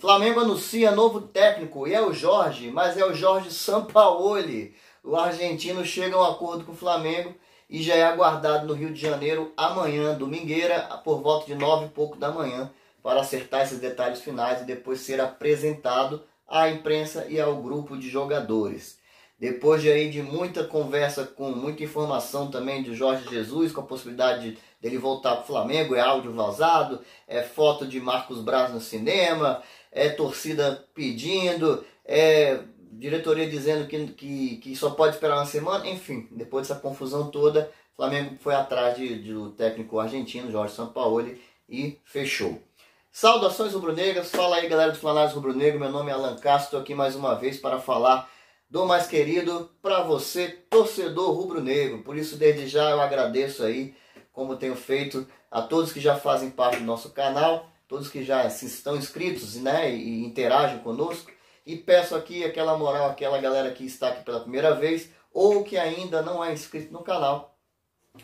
Flamengo anuncia novo técnico e é o Jorge, mas é o Jorge Sampaoli. O argentino chega a um acordo com o Flamengo e já é aguardado no Rio de Janeiro amanhã, domingueira, por volta de 9 e pouco da manhã, para acertar esses detalhes finais e depois ser apresentado à imprensa e ao grupo de jogadores. Depois de muita conversa, com muita informação também de Jorge Jesus, com a possibilidade dele voltar para o Flamengo, é áudio vazado, é foto de Marcos Braz no cinema, é torcida pedindo, é diretoria dizendo que só pode esperar uma semana, enfim, depois dessa confusão toda, o Flamengo foi atrás do técnico argentino, Jorge Sampaoli, e fechou. Saudações rubro-negras, fala aí galera do Flanares Rubro-Negro, meu nome é Alan Castro, estou aqui mais uma vez para falar do mais querido para você, torcedor rubro-negro. Por isso, desde já eu agradeço aí, como tenho feito, a todos que já fazem parte do nosso canal, todos que já estão inscritos, né, e interagem conosco. E peço aqui aquela moral, aquela galera que está aqui pela primeira vez ou que ainda não é inscrito no canal,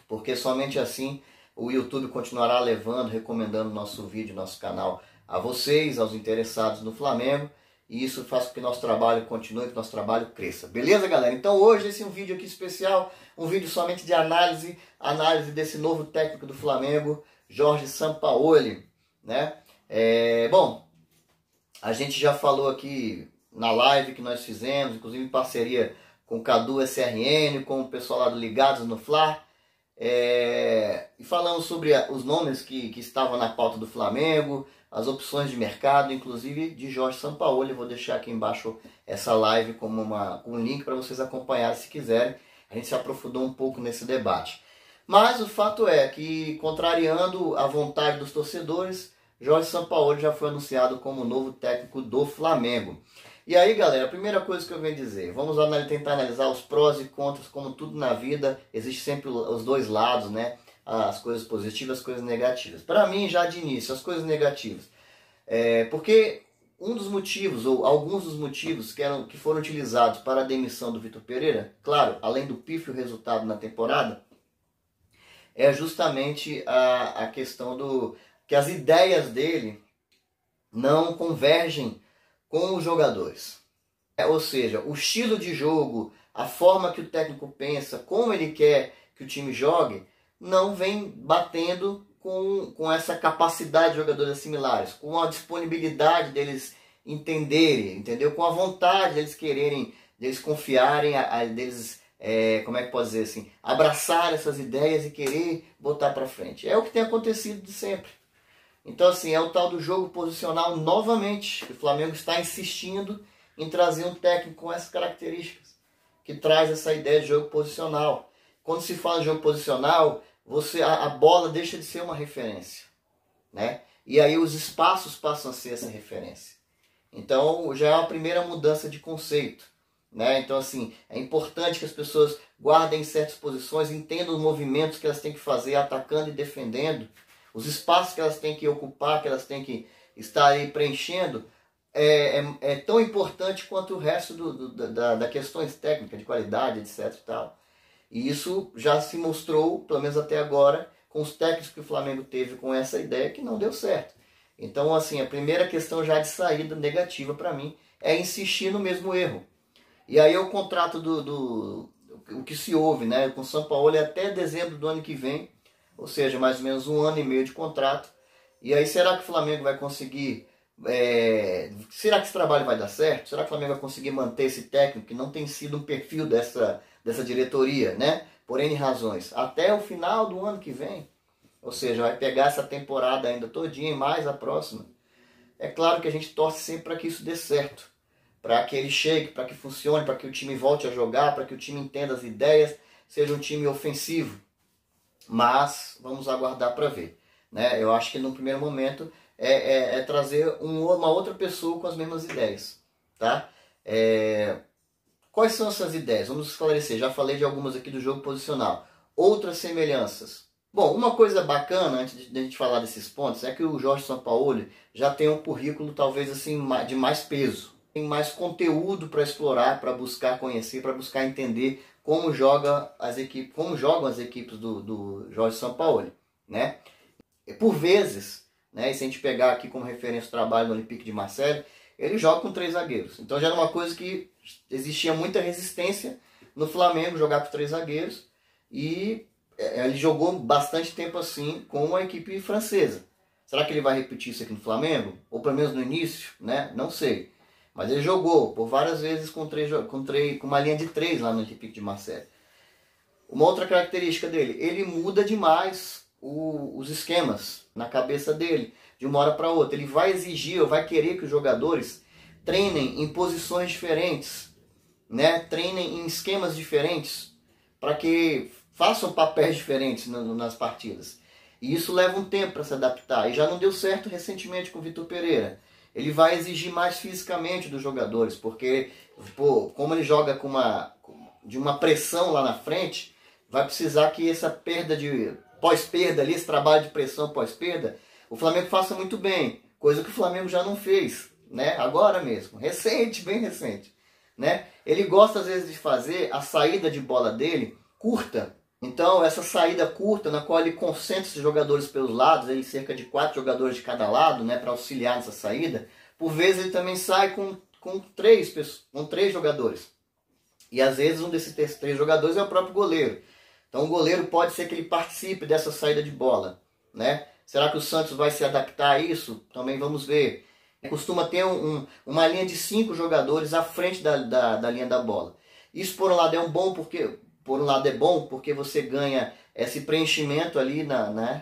porque somente assim o YouTube continuará levando, recomendando nosso vídeo, nosso canal a vocês, aos interessados no Flamengo. E isso faz com que nosso trabalho continue, que nosso trabalho cresça. Beleza, galera? Então hoje esse é um vídeo aqui especial, um vídeo somente de análise desse novo técnico do Flamengo, Jorge Sampaoli, né? Bom, a gente já falou aqui na live que nós fizemos, inclusive em parceria com o Cadu SRN, com o pessoal lá do Ligados no Fla, e falamos sobre os nomes que estavam na pauta do Flamengo, as opções de mercado, inclusive de Jorge Sampaoli. Eu vou deixar aqui embaixo essa live como um link para vocês acompanharem se quiserem. A gente se aprofundou um pouco nesse debate. Mas o fato é que, contrariando a vontade dos torcedores, Jorge Sampaoli já foi anunciado como novo técnico do Flamengo. E aí, galera, a primeira coisa que eu venho dizer, vamos tentar analisar os prós e contras, como tudo na vida, existe sempre os dois lados, né? As coisas positivas, as coisas negativas. Para mim, já de início, as coisas negativas. Porque um dos motivos, ou alguns dos motivos que foram utilizados para a demissão do Vitor Pereira, claro, além do pífio resultado na temporada, é justamente a questão que as ideias dele não convergem com os jogadores. Ou seja, o estilo de jogo, a forma que o técnico pensa, como ele quer que o time jogue, não vem batendo com essa capacidade de jogadores similares, com a disponibilidade deles entenderem, entendeu? Com a vontade deles quererem, deles confiarem, deles, como é que pode dizer assim, abraçar essas ideias e querer botar para frente. É o que tem acontecido de sempre. Então, assim, é o tal do jogo posicional novamente. O Flamengo está insistindo em trazer um técnico com essas características, que traz essa ideia de jogo posicional. Quando se fala de jogo posicional, a bola deixa de ser uma referência, né? E aí os espaços passam a ser essa referência. Então, já é uma primeira mudança de conceito, né? Então, assim, é importante que as pessoas guardem certas posições, entendam os movimentos que elas têm que fazer, atacando e defendendo, os espaços que elas têm que ocupar, que elas têm que estar aí preenchendo, é tão importante quanto o resto da questões técnicas, de qualidade, etc. e tal. E isso já se mostrou, pelo menos até agora, com os técnicos que o Flamengo teve com essa ideia, que não deu certo. Então, assim, a primeira questão já de saída negativa para mim é insistir no mesmo erro. E aí o contrato o que se ouve, né, com o Sampaoli até dezembro do ano que vem, ou seja, mais ou menos 1 ano e meio de contrato. E aí, será que o Flamengo vai conseguir... será que esse trabalho vai dar certo? Será que o Flamengo vai conseguir manter esse técnico, que não tem sido um perfil dessa diretoria, né? Por N razões, até o final do ano que vem? Ou seja, vai pegar essa temporada ainda todinha e mais a próxima. É claro que a gente torce sempre para que isso dê certo, para que ele chegue, para que funcione, para que o time volte a jogar, para que o time entenda as ideias, seja um time ofensivo. Mas vamos aguardar para ver, né? Eu acho que no primeiro momento é trazer uma outra pessoa com as mesmas ideias, tá? Quais são essas ideias? Vamos esclarecer. Já falei de algumas aqui do jogo posicional. Outras semelhanças. Bom, uma coisa bacana, antes de a gente falar desses pontos, é que o Jorge Sampaoli já tem um currículo talvez assim de mais peso. Tem mais conteúdo para explorar, para buscar conhecer, para buscar entender como jogam as equipes do Jorge Sampaoli, né? Por vezes, né? E se a gente pegar aqui como referência o trabalho do Olympique de Marseille, ele joga com 3 zagueiros. Então já era uma coisa que existia muita resistência no Flamengo jogar com 3 zagueiros, e ele jogou bastante tempo assim com a equipe francesa. Será que ele vai repetir isso aqui no Flamengo? Ou pelo menos no início, né? Não sei. Mas ele jogou por várias vezes com uma linha de 3 lá no Olympique de Marseille. Uma outra característica dele, ele muda demais os esquemas na cabeça dele, de uma hora para outra. Ele vai exigir, ou vai querer que os jogadores treinem em posições diferentes, né? Treinem em esquemas diferentes, para que façam papéis diferentes nas partidas. E isso leva um tempo para se adaptar. E já não deu certo recentemente com o Vitor Pereira. Ele vai exigir mais fisicamente dos jogadores, porque como ele joga de uma pressão lá na frente, vai precisar que essa perda pós-perda ali, esse trabalho de pressão pós-perda, o Flamengo faça muito bem, coisa que o Flamengo já não fez, né? Agora mesmo, recente, bem recente, né? Ele gosta às vezes de fazer a saída de bola dele curta. Então essa saída curta, na qual ele concentra os jogadores pelos lados, ele cerca de 4 jogadores de cada lado, né, para auxiliar nessa saída, por vezes ele também sai com 3 jogadores. E às vezes um desses 3 jogadores é o próprio goleiro. Então o goleiro pode ser que ele participe dessa saída de bola, né? Será que o Santos vai se adaptar a isso? Também vamos ver. Costuma ter uma linha de 5 jogadores à frente da linha da bola. Isso por um lado é bom porque você ganha esse preenchimento ali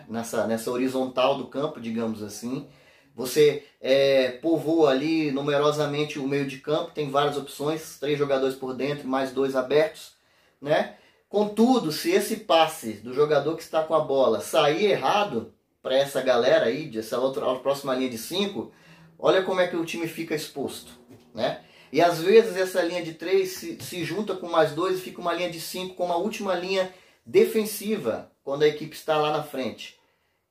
nessa horizontal do campo, digamos assim. Você povoa ali numerosamente o meio de campo, tem várias opções, 3 jogadores por dentro, mais 2 abertos, né? Contudo, se esse passe do jogador que está com a bola sair errado para essa galera aí, dessa próxima linha de 5, olha como é que o time fica exposto, né? E às vezes essa linha de 3 se junta com mais 2 e fica uma linha de 5 com uma última linha defensiva, quando a equipe está lá na frente.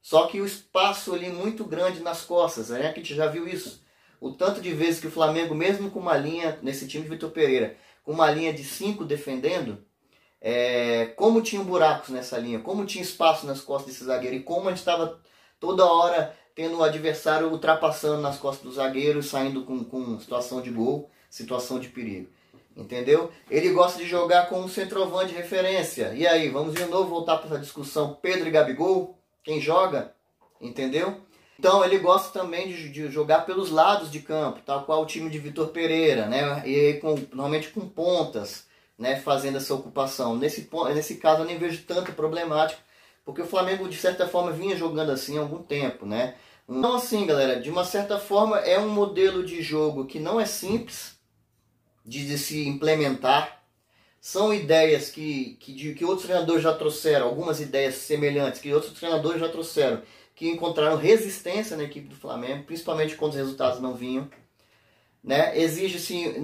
Só que o espaço ali muito grande nas costas, né? Que a gente já viu isso. O tanto de vezes que o Flamengo, mesmo com uma linha, nesse time de Vitor Pereira, com uma linha de 5 defendendo, como tinham buracos nessa linha, como tinha espaço nas costas desse zagueiro, e como a gente estava toda hora tendo o adversário ultrapassando nas costas do zagueiro, saindo com situação de gol, situação de perigo. Entendeu? Ele gosta de jogar com um centroavante de referência. E aí, vamos de novo voltar para essa discussão Pedro e Gabigol? Quem joga? Entendeu? Então ele gosta também de jogar pelos lados de campo, tal qual o time de Vitor Pereira, né? E normalmente com pontas, né? Fazendo essa ocupação. Nesse caso eu nem vejo tanto problemático, porque o Flamengo de certa forma vinha jogando assim há algum tempo, né? Então assim, galera, de uma certa forma é um modelo de jogo que não é simples de se implementar. São ideias que outros treinadores já trouxeram, algumas ideias semelhantes que outros treinadores já trouxeram, que encontraram resistência na equipe do Flamengo, principalmente quando os resultados não vinham, né? Exige-se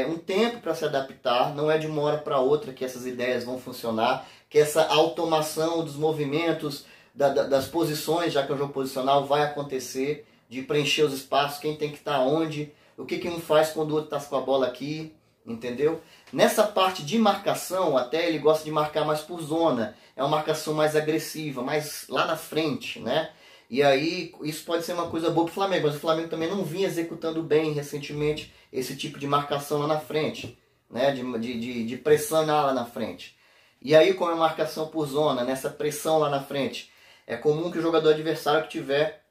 um tempo para se adaptar, não é de uma hora para outra que essas ideias vão funcionar, que essa automação dos movimentos, das posições, já que é um jogo posicional, vai acontecer, de preencher os espaços, quem tem que estar onde, o que um faz quando o outro está com a bola aqui, entendeu? Nessa parte de marcação, até ele gosta de marcar mais por zona. É uma marcação mais agressiva, mais lá na frente, né? E aí, isso pode ser uma coisa boa para o Flamengo. Mas o Flamengo também não vinha executando bem recentemente esse tipo de marcação lá na frente, né? De pressionar lá na frente. E aí, como é marcação por zona, nessa pressão lá na frente, é comum que o jogador adversário que tiver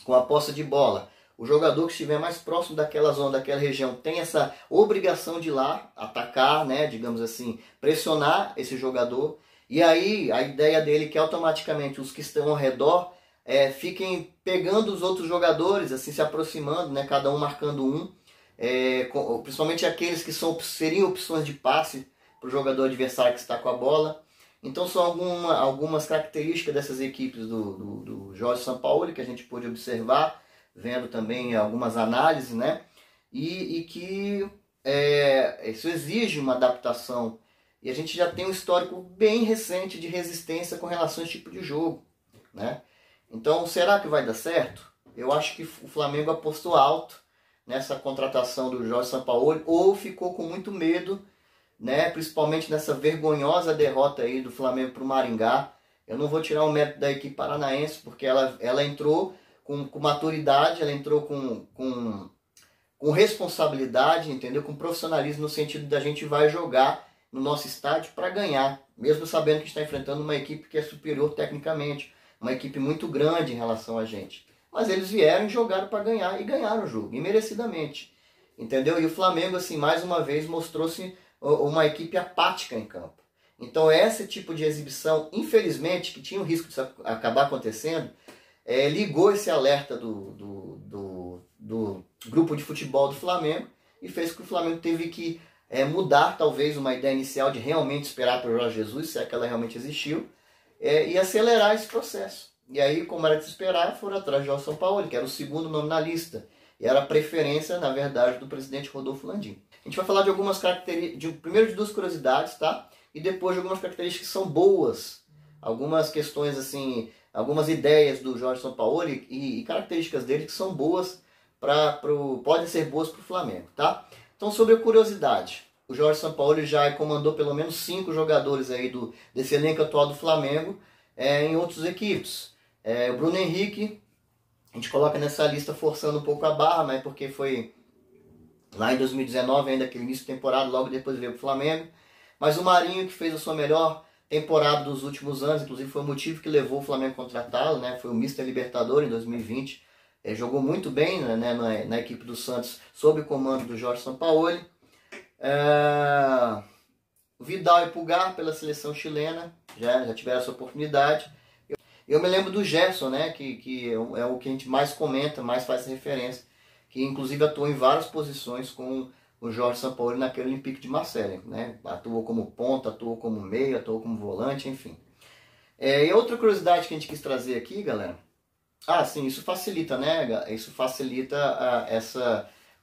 com a posse de bola, o jogador que estiver mais próximo daquela zona, daquela região, tem essa obrigação de ir lá, atacar, né, digamos assim, pressionar esse jogador. E aí a ideia dele é que automaticamente os que estão ao redor fiquem pegando os outros jogadores, assim, se aproximando, né, cada um marcando um, principalmente aqueles que seriam opções de passe para o jogador adversário que está com a bola. Então são algumas características dessas equipes do Jorge Sampaoli que a gente pôde observar, vendo também algumas análises, né? E que isso exige uma adaptação. E a gente já tem um histórico bem recente de resistência com relação a esse tipo de jogo, né? Então, será que vai dar certo? Eu acho que o Flamengo apostou alto nessa contratação do Jorge Sampaoli, ou ficou com muito medo, né? Principalmente nessa vergonhosa derrota aí do Flamengo para o Maringá. Eu não vou tirar o mérito da equipe paranaense, porque ela entrou com maturidade, ela entrou com responsabilidade, entendeu? Com profissionalismo, no sentido da gente vai jogar no nosso estádio para ganhar, mesmo sabendo que está enfrentando uma equipe que é superior tecnicamente, uma equipe muito grande em relação a gente. Mas eles vieram e jogaram para ganhar, e ganharam o jogo, e merecidamente, entendeu? E o Flamengo, assim, mais uma vez mostrou-se uma equipe apática em campo. Então esse tipo de exibição, infelizmente, que tinha o risco de acabar acontecendo, ligou esse alerta do grupo de futebol do Flamengo e fez com que o Flamengo teve que mudar talvez uma ideia inicial de realmente esperar para o Jorge Jesus, se é que ela realmente existiu, e acelerar esse processo. E aí, como era de se esperar, foram atrás de Jorge Sampaoli, que era o segundo nome na lista, e era a preferência, na verdade, do presidente Rodolfo Landim. A gente vai falar de algumas características, primeiro de duas curiosidades, tá? E depois de algumas características que são boas, algumas questões assim, algumas ideias do Jorge Sampaoli e características dele que são boas, podem ser boas para o Flamengo, tá? Então, sobre a curiosidade, o Jorge Sampaoli já comandou pelo menos 5 jogadores aí desse elenco atual do Flamengo em outras equipes. O Bruno Henrique, a gente coloca nessa lista forçando um pouco a barra, mas porque foi lá em 2019, ainda aquele início de temporada, logo depois veio para o Flamengo. Mas o Marinho, que fez a sua melhor temporada dos últimos anos, inclusive foi o motivo que levou o Flamengo a contratá-lo, né? Foi o Mister Libertador em 2020. Jogou muito bem, né, na equipe do Santos, sob o comando do Jorge Sampaoli. Vidal e Pulgar pela seleção chilena, já tiveram essa oportunidade. Eu me lembro do Gerson, né, que é o que a gente mais comenta, mais faz referência, que inclusive atuou em várias posições com o Jorge Sampaoli naquele Olympique de Marseille, né? Atuou como ponta, atuou como meio, atuou como volante, enfim. E outra curiosidade que a gente quis trazer aqui, galera, sim, isso facilita, né? Isso facilita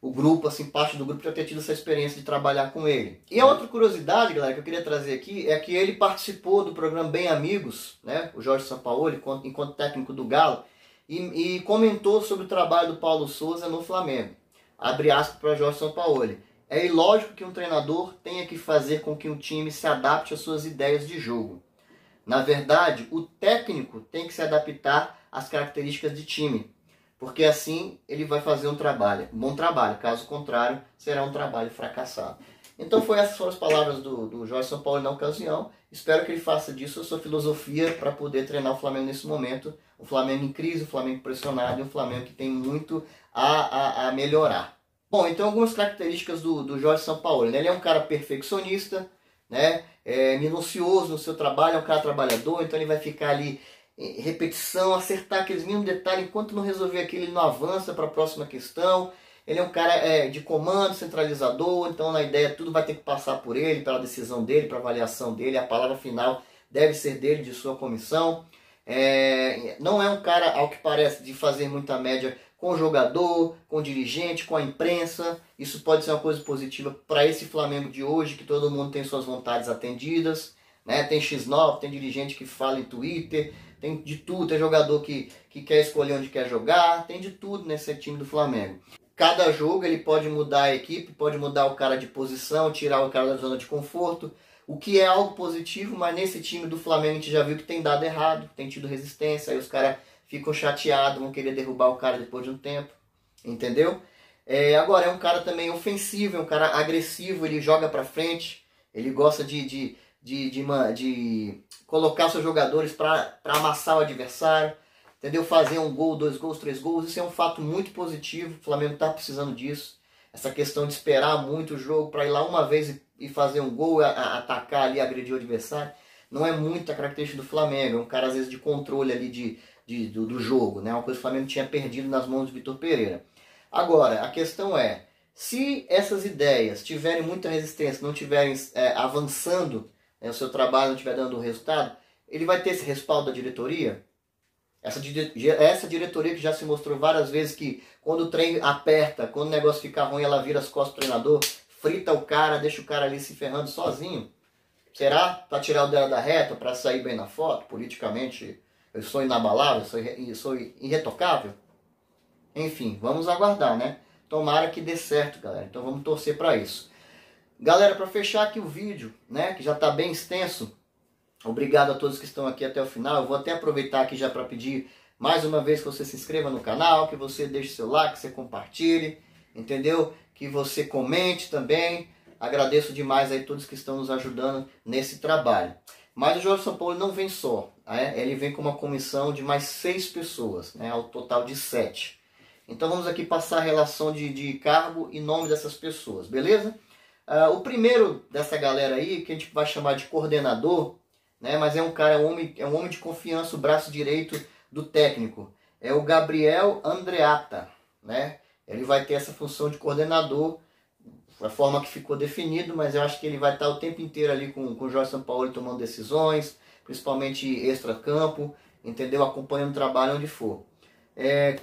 o grupo, assim, parte do grupo já ter tido essa experiência de trabalhar com ele. E a outra curiosidade, galera, que eu queria trazer aqui é que ele participou do programa Bem Amigos, né? O Jorge Sampaoli, enquanto técnico do Galo, e comentou sobre o trabalho do Paulo Souza no Flamengo. Abre aspas para Jorge Sampaoli. É ilógico que um treinador tenha que fazer com que um time se adapte às suas ideias de jogo. Na verdade, o técnico tem que se adaptar às características de time, porque assim ele vai fazer um bom trabalho, caso contrário, será um trabalho fracassado. Então essas foram as palavras do Jorge Sampaoli na ocasião. Espero que ele faça disso a sua filosofia para poder treinar o Flamengo nesse momento. O Flamengo em crise, o Flamengo pressionado e um Flamengo que tem muito a melhorar. Bom, então algumas características do Jorge Sampaoli, né? Ele é um cara perfeccionista, né? Minucioso no seu trabalho, é um cara trabalhador, então ele vai ficar ali em repetição, acertar aqueles mínimos detalhes, enquanto não resolver aquilo ele não avança para a próxima questão. Ele é um cara de comando, centralizador, então na ideia tudo vai ter que passar por ele, pela decisão dele, para avaliação dele, a palavra final deve ser dele, de sua comissão. Não é um cara, ao que parece, de fazer muita média com o jogador, com o dirigente, com a imprensa. Isso pode ser uma coisa positiva para esse Flamengo de hoje, que todo mundo tem suas vontades atendidas, né? Tem X9, tem dirigente que fala em Twitter, tem de tudo, tem jogador que quer escolher onde quer jogar, tem de tudo nesse time do Flamengo. Cada jogo ele pode mudar a equipe, pode mudar o cara de posição, tirar o cara da zona de conforto, o que é algo positivo, mas nesse time do Flamengo a gente já viu que tem dado errado, tem tido resistência, aí os caras ficam chateados, vão querer derrubar o cara depois de um tempo, entendeu? Agora, é um cara também ofensivo, é um cara agressivo, ele joga pra frente, ele gosta de colocar seus jogadores para amassar o adversário, entendeu? Fazer um gol, 2 gols, 3 gols, isso é um fato muito positivo, o Flamengo está precisando disso. Essa questão de esperar muito o jogo para ir lá uma vez e fazer um gol, atacar ali, agredir o adversário, não é muita característica do Flamengo, é um cara às vezes de controle ali do jogo, né? Uma coisa que o Flamengo tinha perdido nas mãos do Vitor Pereira. Agora, a questão é, se essas ideias tiverem muita resistência, não estiverem avançando, né, o seu trabalho não estiver dando resultado, ele vai ter esse respaldo da diretoria? Essa diretoria que já se mostrou várias vezes que quando o trem aperta, quando o negócio fica ruim, ela vira as costas do treinador, frita o cara, deixa o cara ali se ferrando sozinho. Será? Para tirar o dela da reta, para sair bem na foto, politicamente eu sou inabalável, eu sou irretocável? Enfim, vamos aguardar, né? Tomara que dê certo, galera. Então vamos torcer para isso. Galera, para fechar aqui o vídeo, né, que já está bem extenso, obrigado a todos que estão aqui até o final. Eu vou até aproveitar aqui já para pedir mais uma vez que você se inscreva no canal, que você deixe seu like, que você compartilhe, entendeu? Que você comente também. Agradeço demais aí todos que estão nos ajudando nesse trabalho. Mas o Jorge Sampaoli não vem só, né? Ele vem com uma comissão de mais 6 pessoas, né? Ao total de 7. Então vamos aqui passar a relação de cargo e nome dessas pessoas, beleza? O primeiro dessa galera aí, que a gente vai chamar de coordenador, né? Mas é um cara, é um homem de confiança, o braço direito do técnico. É o Gabriel Andreatta, né? Ele vai ter essa função de coordenador, a forma que ficou definido, mas eu acho que ele vai estar o tempo inteiro ali com o Jorge Sampaoli tomando decisões, principalmente extra-campo, entendeu? Acompanhando o trabalho onde for.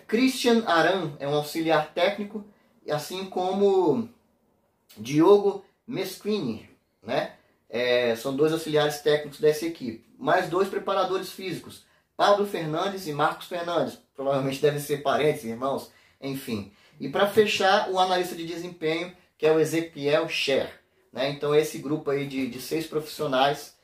Christian Aran é um auxiliar técnico, assim como Diogo Meschini, né? São 2 auxiliares técnicos dessa equipe. Mais 2 preparadores físicos, Pablo Fernandes e Marcos Fernandes. Provavelmente devem ser parentes, irmãos, enfim. E para fechar, o analista de desempenho, que é o Ezequiel Scher, né? Então esse grupo aí de 6 profissionais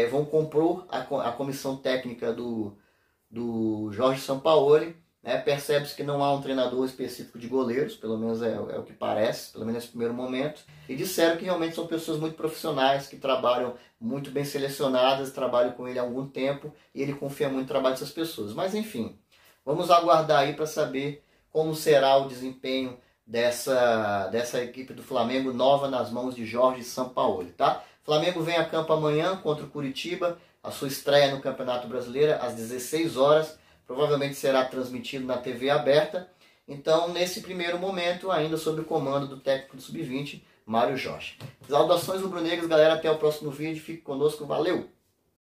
vão compor a comissão técnica do Jorge Sampaoli, né? Percebe-se que não há um treinador específico de goleiros, pelo menos é o que parece, pelo menos nesse primeiro momento. E disseram que realmente são pessoas muito profissionais, que trabalham muito bem selecionadas, trabalham com ele há algum tempo, e ele confia muito no trabalho dessas pessoas. Mas enfim, vamos aguardar aí para saber como será o desempenho dessa equipe do Flamengo nova nas mãos de Jorge Sampaoli, tá? Flamengo vem a campo amanhã contra o Curitiba, a sua estreia no Campeonato Brasileiro às 16 horas, provavelmente será transmitido na TV aberta. Então, nesse primeiro momento, ainda sob o comando do técnico do Sub-20, Mário Jorge. Saudações rubro-negras, galera, até o próximo vídeo, fique conosco, valeu!